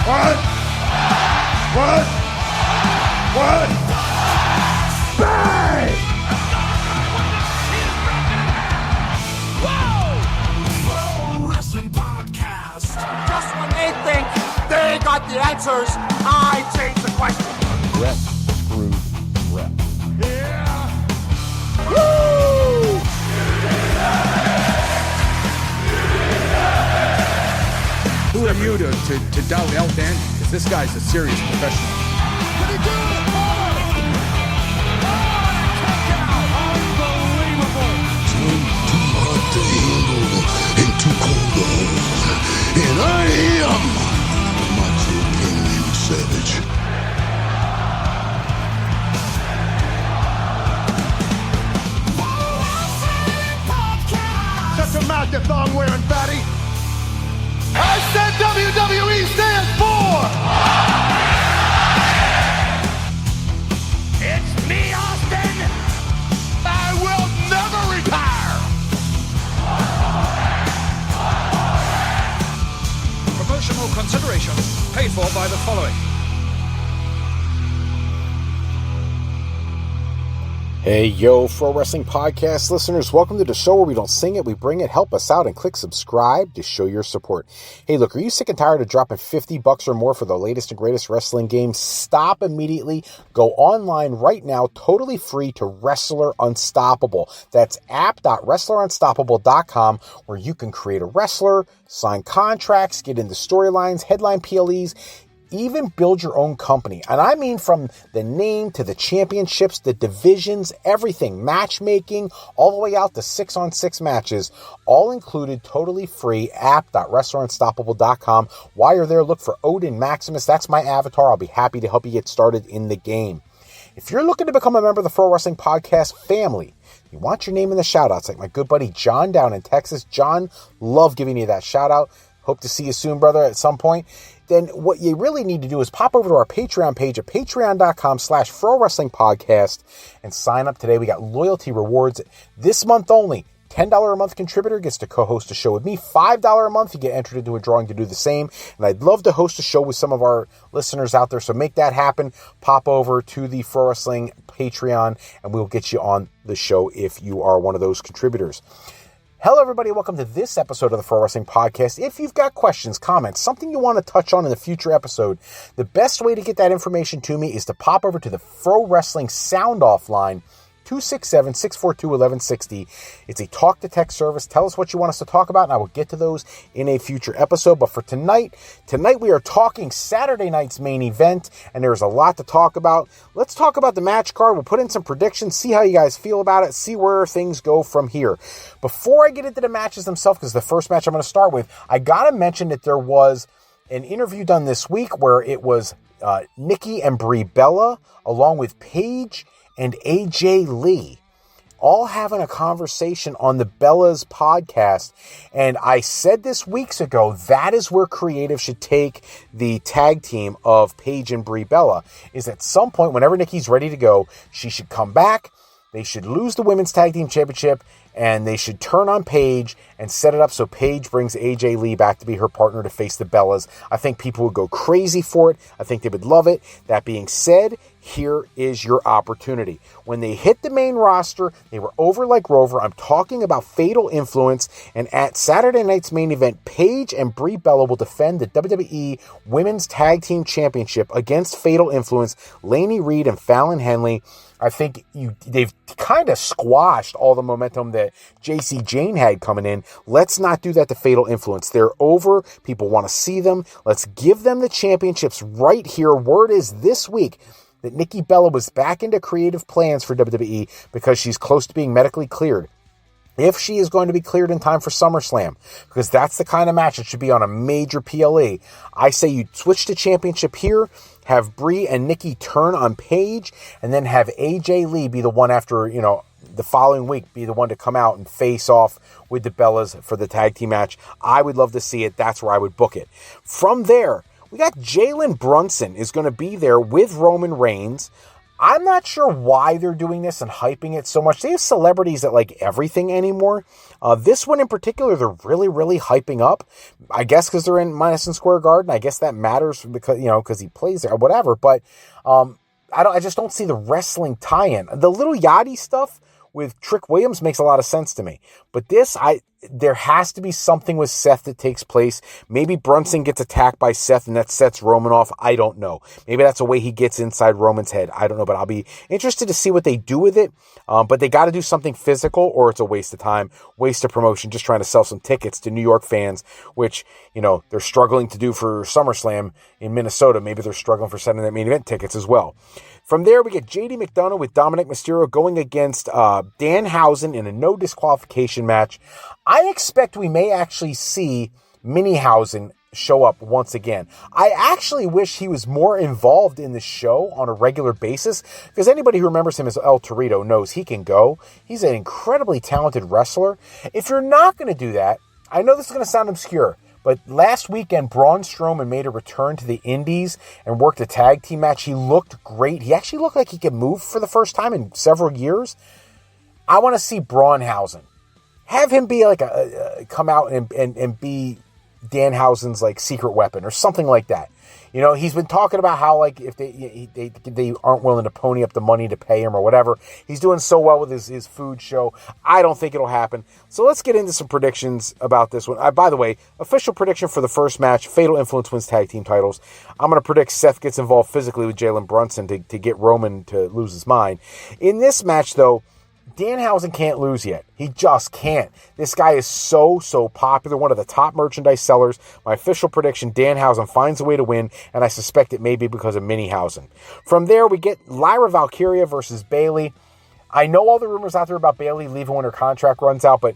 What? Bang! Pro Wrestling Podcast. Just when they think they got the answers, I change the question. Rep, screw, rep. Yeah. Woo! Who are you to doubt El Dan? Because this guy's a serious professional. Did he do it? Too hot to handle and too cold to hold. And I am Macho King Savage. Shut your mouth, you thong-wearing fatty. I said WWE stands for. It's me, Austin. I will never retire. Promotional consideration paid for by the following. Hey, yo, Pro Wrestling Podcast listeners, welcome to the show where we don't sing it, we bring it. Help us out and click subscribe to show your support. Hey, look, are you sick and tired of dropping $50 or more for the latest and greatest wrestling games? Stop immediately. Go online right now, totally free to Wrestler Unstoppable. That's app.wrestlerunstoppable.com, where you can create a wrestler, sign contracts, get into storylines, headline PLEs, even build your own company. And I mean from the name to the championships, the divisions, everything, matchmaking, all the way out to 6-on-6 matches, all included, totally free, app.wrestlerunstoppable.com. While you're there, look for Odin Maximus. That's my avatar. I'll be happy to help you get started in the game. If you're looking to become a member of the Pro Wrestling Podcast family, you want your name in the shout-outs, like my good buddy John down in Texas. John, love giving you that shout-out. Hope to see you soon, brother, at some point. Then what you really need to do is pop over to our Patreon page at patreon.com/Pro Wrestling Podcast and sign up today. We got loyalty rewards this month only. $10 a month contributor gets to co-host a show with me. $5 a month, you get entered into a drawing to do the same. And I'd love to host a show with some of our listeners out there. So make that happen. Pop over to the Pro Wrestling Patreon and we'll get you on the show if you are one of those contributors. Hello, everybody. Welcome to this episode of the Pro Wrestling Podcast. If you've got questions, comments, something you want to touch on in the future episode, the best way to get that information to me is to pop over to the Pro Wrestling Sound Off line, 267-642-1160. It's a talk-to-text service. Tell us what you want us to talk about, and I will get to those in a future episode. But for tonight we are talking Saturday night's main event, and there's a lot to talk about. Let's talk about the match card. We'll put in some predictions, see how you guys feel about it, see where things go from here. Before I get into the matches themselves, because the first match I'm going to start with, I got to mention that there was an interview done this week where it was Nikki and Brie Bella, along with Paige and AJ Lee, all having a conversation on the Bellas podcast. And I said this weeks ago, that is where creative should take the tag team of Paige and Brie Bella, is at some point, whenever Nikki's ready to go, she should come back. They should lose the Women's Tag Team Championship, and they should turn on Paige and set it up so Paige brings AJ Lee back to be her partner to face the Bellas. I think people would go crazy for it. I think they would love it. That being said, here is your opportunity. When they hit the main roster, they were over like Rover. I'm talking about Fatal Influence, and at Saturday night's main event, Paige and Brie Bella will defend the WWE Women's Tag Team Championship against Fatal Influence, Lainey Reed and Fallon Henley. I think they've kind of squashed all the momentum that JC Jane had coming in. Let's not do that to Fatal Influence. They're over. People want to see them. Let's give them the championships right here. Word is this week that Nikki Bella was back into creative plans for WWE because she's close to being medically cleared. If she is going to be cleared in time for SummerSlam, because that's the kind of match that should be on a major PLE, I say you switch the championship here, have Brie and Nikki turn on Paige, and then have AJ Lee be the one after, the following week, be the one to come out and face off with the Bellas for the tag team match. I would love to see it. That's where I would book it. From there, we got Jalen Brunson is going to be there with Roman Reigns. I'm not sure why they're doing this and hyping it so much. They have celebrities at like everything anymore. This one in particular, they're really, really hyping up. I guess because they're in Madison Square Garden. I guess that matters because, because he plays there or whatever. But I just don't see the wrestling tie-in. The Little Yachty stuff with Trick Williams makes a lot of sense to me. But there has to be something with Seth that takes place. Maybe Brunson gets attacked by Seth and that sets Roman off. I don't know. Maybe that's a way he gets inside Roman's head. I don't know, but I'll be interested to see what they do with it. But they got to do something physical or it's a waste of time, waste of promotion, just trying to sell some tickets to New York fans, which, they're struggling to do for SummerSlam in Minnesota. Maybe they're struggling for Saturday Night Main Event tickets as well. From there, we get JD McDonough with Dominic Mysterio going against Danhausen in a no disqualification match. I expect we may actually see Minihausen show up once again. I actually wish he was more involved in the show on a regular basis, because anybody who remembers him as El Torito knows he can go. He's an incredibly talented wrestler. If you're not going to do that, I know this is going to sound obscure, but last weekend, Braun Strowman made a return to the Indies and worked a tag team match. He looked great. He actually looked like he could move for the first time in several years. I want to see Braunhausen. Have him be like come out and be Danhausen's like secret weapon or something like that. He's been talking about how like if they aren't willing to pony up the money to pay him or whatever. He's doing so well with his food show. I don't think it'll happen. So let's get into some predictions about this one. By the way, official prediction for the first match: Fatal Influence wins tag team titles. I'm going to predict Seth gets involved physically with Jalen Brunson to get Roman to lose his mind. In this match, though, Danhausen can't lose yet. He just can't. This guy is so popular, one of the top merchandise sellers. My official prediction, Danhausen finds a way to win, and I suspect it may be because of Minihausen. From there, we get Lyra Valkyria versus Bayley. I know all the rumors out there about Bayley leaving when her contract runs out, but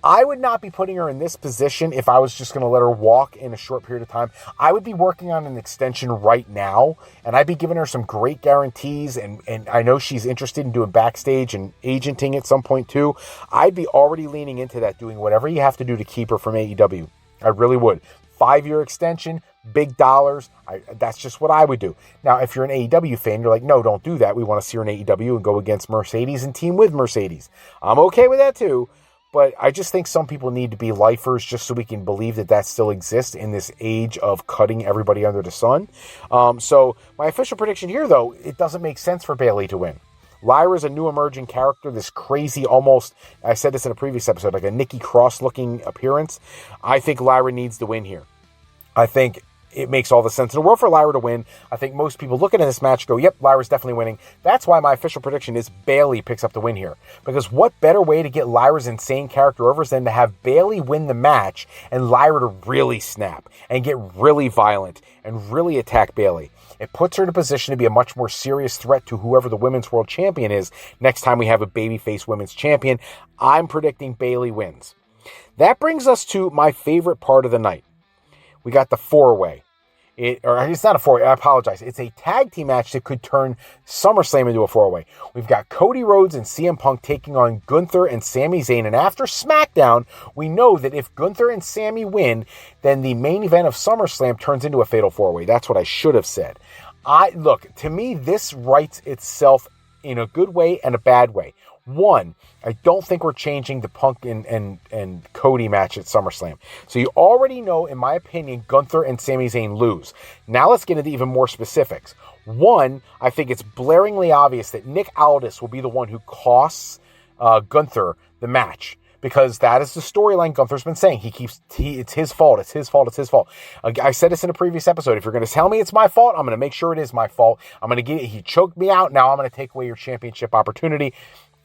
I would not be putting her in this position if I was just going to let her walk in a short period of time. I would be working on an extension right now, and I'd be giving her some great guarantees, and I know she's interested in doing backstage and agenting at some point too. I'd be already leaning into that, doing whatever you have to do to keep her from AEW. I really would. 5-year extension, big dollars. That's just what I would do. Now, if you're an AEW fan, you're like, no, don't do that. We want to see her in AEW and go against Mercedes and team with Mercedes. I'm okay with that too. But I just think some people need to be lifers just so we can believe that still exists in this age of cutting everybody under the sun. So my official prediction here, though, it doesn't make sense for Bayley to win. Lyra's a new emerging character, this crazy, almost, I said this in a previous episode, like a Nikki Cross-looking appearance. I think Lyra needs to win here. I think it makes all the sense in the world for Lyra to win. I think most people looking at this match go, yep, Lyra's definitely winning. That's why my official prediction is Bayley picks up the win here. Because what better way to get Lyra's insane character over than to have Bayley win the match and Lyra to really snap and get really violent and really attack Bayley. It puts her in a position to be a much more serious threat to whoever the women's world champion is next time we have a babyface women's champion. I'm predicting Bayley wins. That brings us to my favorite part of the night. We got the four-way. It's not a four-way, I apologize. It's a tag team match that could turn SummerSlam into a four-way. We've got Cody Rhodes and CM Punk taking on Gunther and Sami Zayn. And after SmackDown, we know that if Gunther and Sami win, then the main event of SummerSlam turns into a fatal four-way. That's what I should have said. Look, to me, this writes itself in a good way and a bad way. One, I don't think we're changing the Punk and Cody match at SummerSlam. So you already know, in my opinion, Gunther and Sami Zayn lose. Now let's get into even more specifics. One, I think it's blaringly obvious that Nick Aldis will be the one who costs Gunther the match. Because that is the storyline Gunther's been saying. It's his fault. It's his fault. It's his fault. I said this in a previous episode. If you're going to tell me it's my fault, I'm going to make sure it is my fault. He choked me out. Now I'm going to take away your championship opportunity.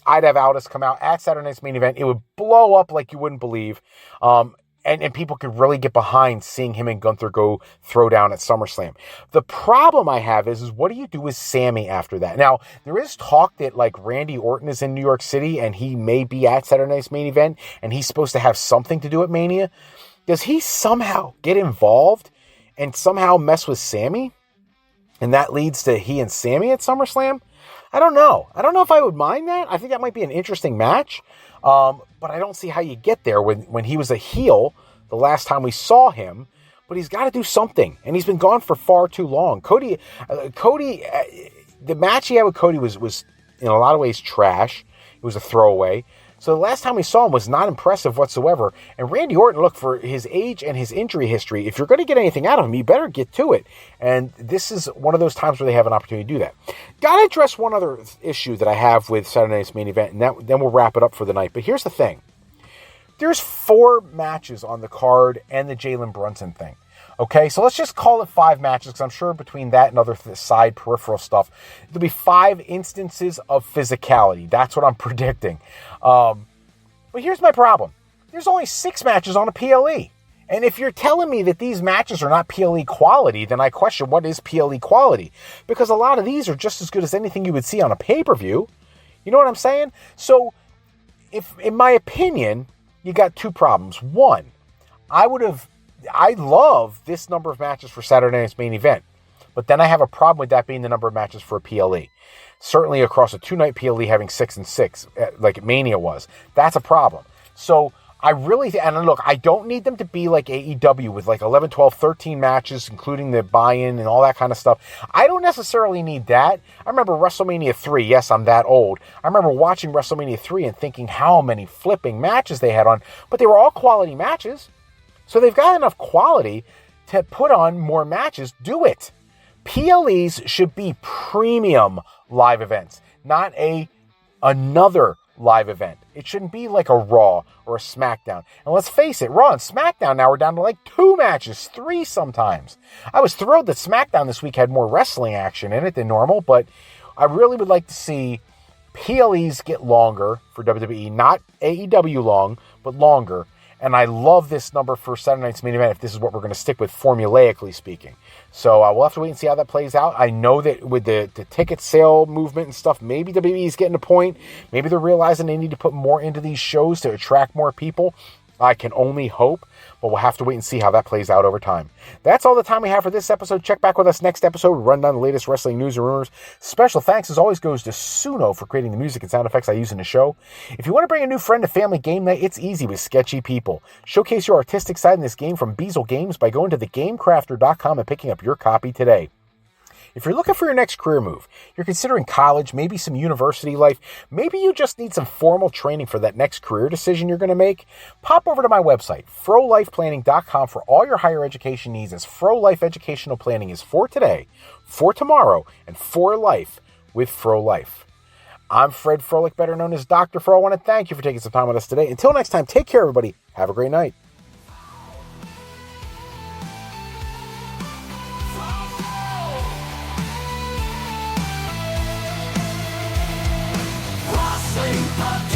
I'd have Aldis come out at Saturday Night's Main Event. It would blow up like you wouldn't believe. And people could really get behind seeing him and Gunther go throw down at SummerSlam. The problem I have is what do you do with Sami after that? Now, there is talk that like Randy Orton is in New York City and he may be at Saturday Night's Main Event and he's supposed to have something to do at Mania. Does he somehow get involved and somehow mess with Sami? And that leads to he and Sami at SummerSlam? I don't know. I don't know if I would mind that. I think that might be an interesting match. But I don't see how you get there when he was a heel the last time we saw him. But he's got to do something. And he's been gone for far too long. Cody, the match he had with Cody was in a lot of ways trash. It was a throwaway. So the last time we saw him was not impressive whatsoever. And Randy Orton, look, for his age and his injury history, if you're going to get anything out of him, you better get to it. And this is one of those times where they have an opportunity to do that. Got to address one other issue that I have with Saturday Night's Main Event, and then we'll wrap it up for the night. But here's the thing. There's 4 matches on the card and the Jalen Brunson thing. Okay, so let's just call it 5 matches, because I'm sure between that and other side peripheral stuff, there'll be 5 instances of physicality. That's what I'm predicting. But here's my problem. There's only 6 matches on a PLE. And if you're telling me that these matches are not PLE quality, then I question what is PLE quality. Because a lot of these are just as good as anything you would see on a pay-per-view. You know what I'm saying? So, if, in my opinion, you got 2 problems. One, I love this number of matches for Saturday Night's Main Event, but then I have a problem with that being the number of matches for a PLE. Certainly across a 2-night PLE having 6 and 6, like Mania was, that's a problem. So I really, and look, I don't need them to be like AEW with like 11, 12, 13 matches, including the buy-in and all that kind of stuff. I don't necessarily need that. I remember WrestleMania 3. Yes, I'm that old. I remember watching WrestleMania 3 and thinking how many flipping matches they had on, but they were all quality matches. So they've got enough quality to put on more matches. Do it. PLEs should be premium live events, not another live event. It shouldn't be like a Raw or a SmackDown. And let's face it, Raw and SmackDown now are down to like 2 matches, 3 sometimes. I was thrilled that SmackDown this week had more wrestling action in it than normal, but I really would like to see PLEs get longer for WWE, not AEW long, but longer. And I love this number for Saturday Night's Main Event if this is what we're going to stick with formulaically speaking. So we'll have to wait and see how that plays out. I know that with the ticket sale movement and stuff, maybe WWE is getting a point. Maybe they're realizing they need to put more into these shows to attract more people. I can only hope, but we'll have to wait and see how that plays out over time. That's all the time we have for this episode. Check back with us next episode. We'll run down the latest wrestling news and rumors. Special thanks, as always, goes to Suno for creating the music and sound effects I use in the show. If you want to bring a new friend to family game night, it's easy with Sketchy People. Showcase your artistic side in this game from Beezle Games by going to thegamecrafter.com and picking up your copy today. If you're looking for your next career move, you're considering college, maybe some university life, maybe you just need some formal training for that next career decision you're going to make, pop over to my website, frolifeplanning.com, for all your higher education needs, as Fro Life Educational Planning is for today, for tomorrow, and for life with Fro Life. I'm Fred Froelich, better known as Dr. Fro. I want to thank you for taking some time with us today. Until next time, take care, everybody. Have a great night. Wrestling Podcast.